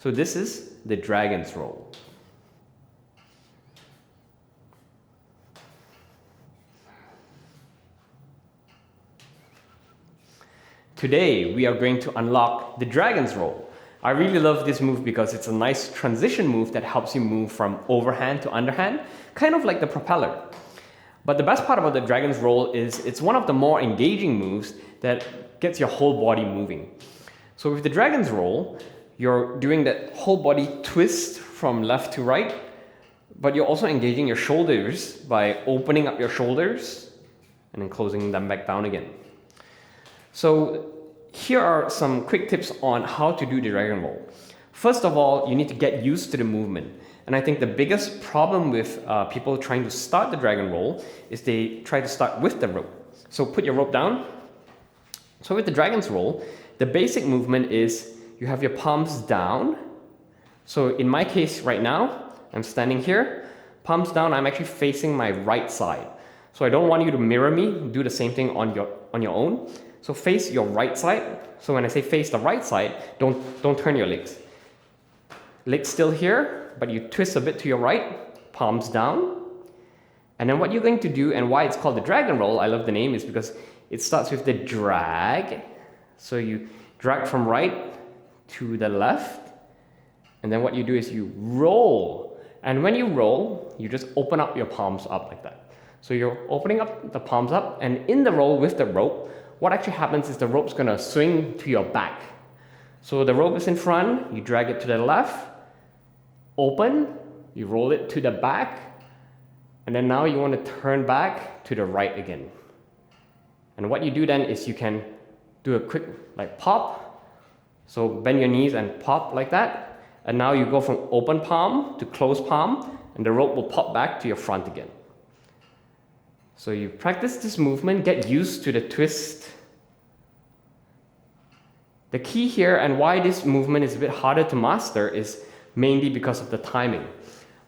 So this is the dragon's roll. Today, we are going to unlock the dragon's roll. I really love this move because it's a nice transition move that helps you move from overhand to underhand, kind of like the propeller. But the best part about the dragon's roll is it's one of the more engaging moves that gets your whole body moving. So with the dragon's roll, you're doing that whole body twist from left to right, but you're also engaging your shoulders by opening up your shoulders and then closing them back down again. So here are some quick tips on how to do the dragon roll. First of all, you need to get used to the movement. And I think the biggest problem with people trying to start the dragon roll is they try to start with the rope. So put your rope down. So with the dragon's roll, the basic movement is you have your palms down. So in my case right now, I'm standing here, palms down, I'm actually facing my right side. So I don't want you to mirror me, do the same thing on your own. So face your right side. So when I say face the right side, don't turn your legs. Legs still here, but you twist a bit to your right, palms down. And then what you're going to do, and why it's called the dragon roll, I love the name, is because it starts with the drag. So you drag from right to the left. And then what you do is you roll. And when you roll, you just open up your palms up like that. So you're opening up the palms up, and in the roll with the rope, what actually happens is the rope's gonna swing to your back. So the rope is in front, you drag it to the left, open, you roll it to the back, and then now you want to turn back to the right again. And what you do then is you can do a quick like pop. So bend your knees and pop like that. And now you go from open palm to closed palm, and the rope will pop back to your front again. So you practice this movement, get used to the twist. The key here and why this movement is a bit harder to master is mainly because of the timing.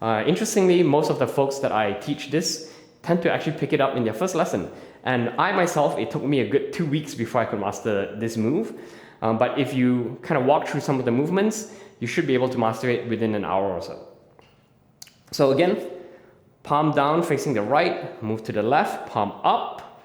Interestingly, most of the folks that I teach this tend to actually pick it up in their first lesson. And I myself, it took me a good 2 weeks before I could master this move. But if you kind of walk through some of the movements, you should be able to master it within an hour or so. So again, palm down facing the right, move to the left, palm up,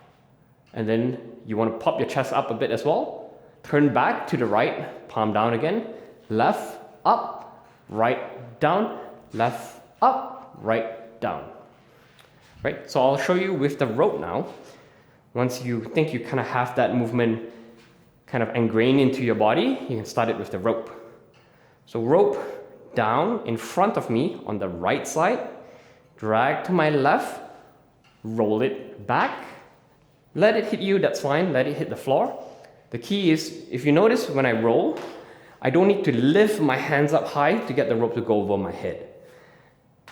and then you want to pop your chest up a bit as well. Turn back to the right, palm down again, left, up, right, down, left, up, right, down. Right, so I'll show you with the rope now. Once you think you kind of have that movement kind of ingrained into your body, you can start it with the rope. So rope down in front of me on the right side, drag to my left, roll it back, let it hit you, that's fine, let it hit the floor. The key is, if you notice when I roll, I don't need to lift my hands up high to get the rope to go over my head.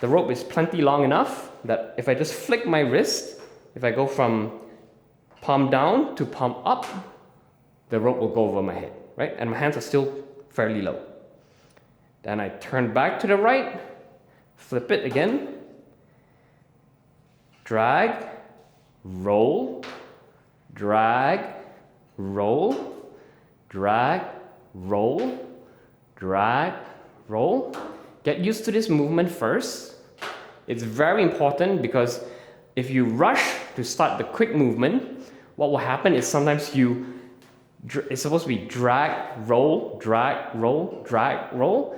The rope is plenty long enough that if I just flick my wrist, if I go from palm down to palm up, the rope will go over my head, right? And my hands are still fairly low. Then I turn back to the right, flip it again, drag, roll, drag, roll, drag, roll, drag, roll. Get used to this movement first. It's very important because if you rush to start the quick movement, what will happen is sometimes it's supposed to be drag, roll, drag, roll, drag, roll.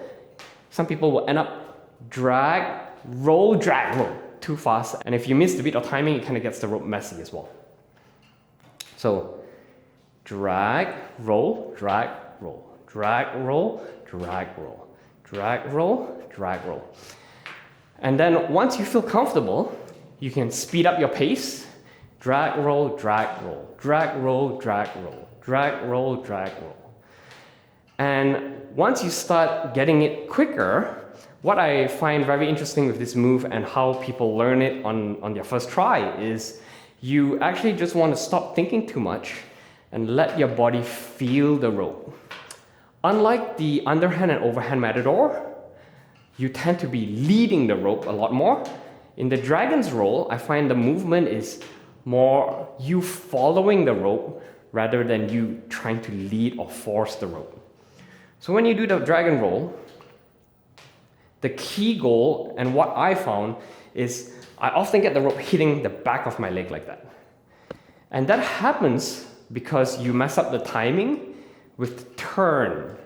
Some people will end up drag, roll too fast. And if you miss the beat or timing, it kind of gets the rope messy as well. So drag, roll, drag, roll, drag, roll, drag, roll, drag, roll, drag, roll. And then once you feel comfortable, you can speed up your pace. Drag, roll, drag, roll, drag, roll, drag, roll, drag, roll, drag, roll. And once you start getting it quicker, what I find very interesting with this move and how people learn it on their first try is you actually just want to stop thinking too much and let your body feel the rope. Unlike the underhand and overhand matador, you tend to be leading the rope a lot more. In the dragon's roll, I find the movement is more you following the rope rather than you trying to lead or force the rope. So when you do the dragon roll, The key goal, and what I found, is I often get the rope hitting the back of my leg like that. And that happens because you mess up the timing with the turn.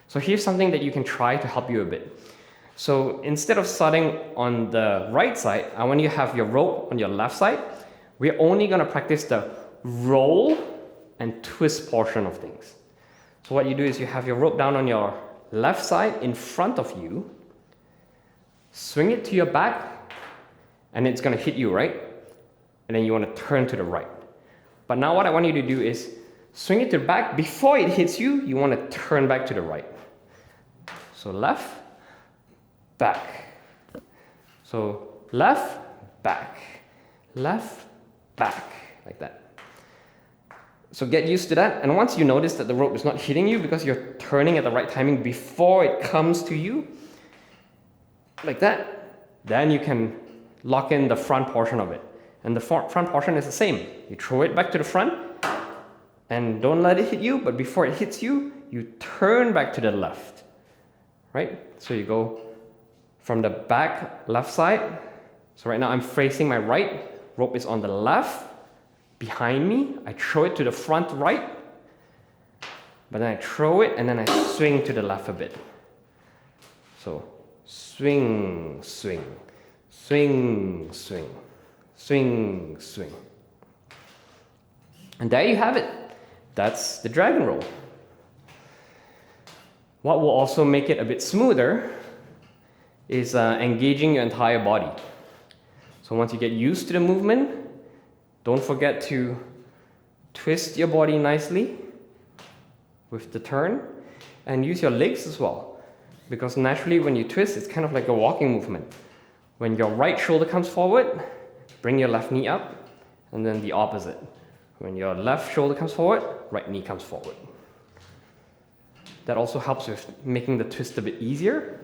So here's something that you can try to help you a bit. So instead of starting on the right side, I want you to have your rope on your left side. We're only going to practice the roll and twist portion of things. So what you do is you have your rope down on your left side in front of you, swing it to your back, and it's going to hit you, right? And then you want to turn to the right. But now what I want you to do is swing it to the back. Before it hits you, you want to turn back to the right. So left, back. So left, back, like that. So get used to that. And once you notice that the rope is not hitting you because you're turning at the right timing before it comes to you, like that, then you can lock in the front portion of it. And the front portion is the same. You throw it back to the front and don't let it hit you, but before it hits you, you turn back to the left, right? So you go from the back left side. So right now I'm facing my right, rope is on the left, behind me. I throw it to the front right, but then I throw it and then I swing to the left a bit. So swing, swing, swing, swing, swing, swing. And there you have it. That's the dragon roll. What will also make it a bit smoother is engaging your entire body. So once you get used to the movement, don't forget to twist your body nicely with the turn and use your legs as well. Because naturally when you twist, it's kind of like a walking movement. When your right shoulder comes forward, bring your left knee up, and then the opposite. When your left shoulder comes forward, right knee comes forward. That also helps with making the twist a bit easier.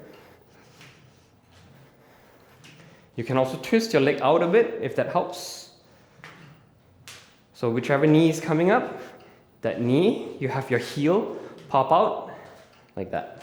You can also twist your leg out a bit if that helps. So whichever knee is coming up, that knee, you have your heel pop out like that.